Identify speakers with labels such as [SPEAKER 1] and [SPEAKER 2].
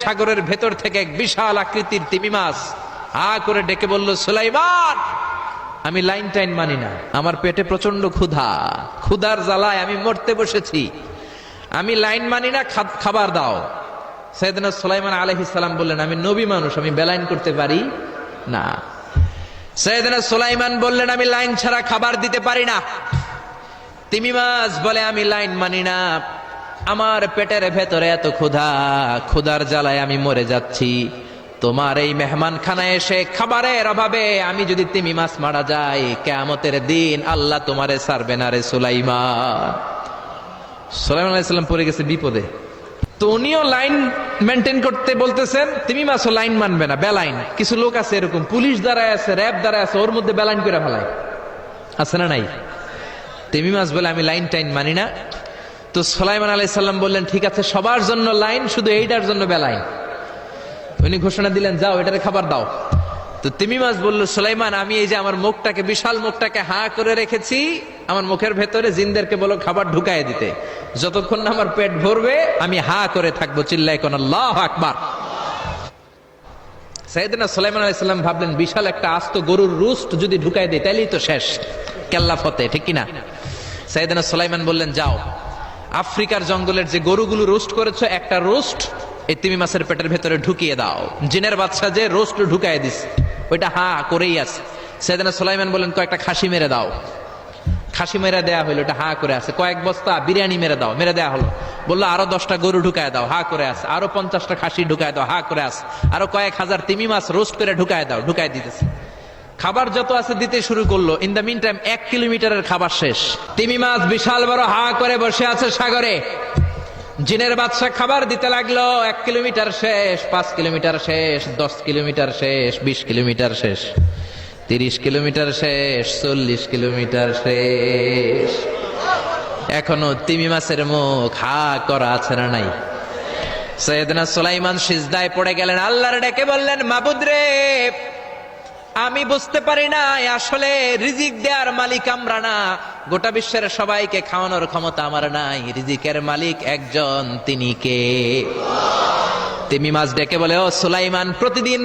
[SPEAKER 1] সাগরের ভেতর থেকে এক বিশাল আকৃতির তিমি মাছ হা করে ডেকে বলল, সুলাইমান, আমি লাইন টাইন মানি না, আমার পেটে প্রচন্ড ক্ষুধা, ক্ষুধার জ্বালায় আমি মরতে বসেছি, আমি লাইন মানি না, খাবার দাও। সাইয়েদনা সুলাইমান আলাইহিস সালাম বললেন, আমি নবী মানুষ, আমি বেলাইন করতে পারি না। সাইয়েদনা সুলাইমান বললেন, আমি লাইন ছাড়া খাবার দিতে পারি না। তিমি মাছ বলে, আমি লাইন মানি না, আমার পেটের ভেতরে এত ক্ষুধা, ক্ষুধার জ্বালায় আমি মরে যাচ্ছি, তোমার এই মেহমান খানায় এসে খাবারের অভাবে আমি যদি তিমি মাছ মারা যাই, কিয়ামতের দিন আল্লাহ তোমারে ছাড়বে না রে সুলাইমান। সুলাইমান আলাইহিস সালাম পড়ে গেছে বিপদে। তো উনিও লাইন মেনটেন করতে বলতেছেন, তিমি মাছও লাইন মানবে না, বেলাইন। কিছু লোক আছে এরকম, পুলিশ দাঁড়ায় আছে, র্যাব দাঁড়ায় আছে, ওর মধ্যে বেলাইন করে ফেলায়, আছে না নাই? তিমি মাছ বলে, আমি লাইন টাইন মানি না। তো সুলাইমান আলাইহিস সালাম বললেন, ঠিক আছে, সবার জন্য লাইন, শুধু এইটার জন্য বেলাইন। উনি ঘোষণা দিলেন, যাও এটারে খাবার দাও। তো তিমি মাছ বলল, সুলাইমান, আমি এই যে আমার মুখটাকে, বিশাল মুখটাকে হা করে রেখেছি, আমার মুখের ভেতরে জিনদেরকে বলো খাবার ঢুকায় দিতে, যতক্ষণ না আমার পেট ভরবে আমি হা করে থাকবো, চিল্লায় কোন আল্লাহু আকবার। সাইয়েদনা সুলাইমান আলাইহিস সালাম ভাবলেন, বিশাল একটা আস্ত গরুর রোস্ট যদি ঢুকায় দেয় তাইলেই তো শেষ, কেল্লা ফতে, ঠিক কিনা? সাইয়েদনা সুলাইমান বললেন, যাও আফ্রিকার জঙ্গলের যে গরুগুলো রোস্ট করেছো, একটা রোস্ট এই তিমি মাছের পেটের ভেতরে ঢুকিয়ে দাও। জিনের বাদশা যে রোস্ট ঢুকায় দিস, ওইটা হা করেই আছে। সাইয়েদনা সুলাইমান বললেন, কয়েকটা খাসি মেরে দাও। খাসি মেরে দেয়া হলো, এটা হা করে আছে। কয়েক বস্তা বিরিয়ানি মেরে দাও, মেরে দেয়া হলো। বললো, আরো 10টা গরু ঢুকায় দাও, হা করে আছে। আরো 50টা খাসি ঢুকায় দাও, হা করে আছে। আরো কয়েক হাজার তিমি মাছ রোস্ট করে ঢুকায় দাও, ঢুকায় দিতেছে। খাবার যত আছে দিতে শুরু করলো। ইন দ্য মিন টাইম 1 কিলোমিটারের খাবার শেষ। তিমি মাছ বিশাল বড় হা করে বসে আছে সাগরে। জিনের বাদশা খাবার দিতে লাগলো। 1 কিলোমিটার শেষ, 5 কিলোমিটার শেষ, 10 কিলোমিটার শেষ, 20 কিলোমিটার শেষ, 30 কিলোমিটার শেষ, 40 কিলোমিটার শেষ। এখনো তিমি মাছের মুখ হা করা আছে না নাই? সাইয়েদনা সুলাইমান সিজদায় পড়ে গেলেন, আল্লাহর ডেকে বললেন, মাবুদ রে, আমি বুঝতে পারি না, আসলে রিজিক দেওয়ার মালিক আমরা না, গোটা বিশ্বের সবাইকে খাওয়ানোর ক্ষমতা আমার নাই, রিজিকের মালিক একজন, তিনি কে? তিমি মাছ ডেকে বলে, ও সুলাইমান, প্রতিদিন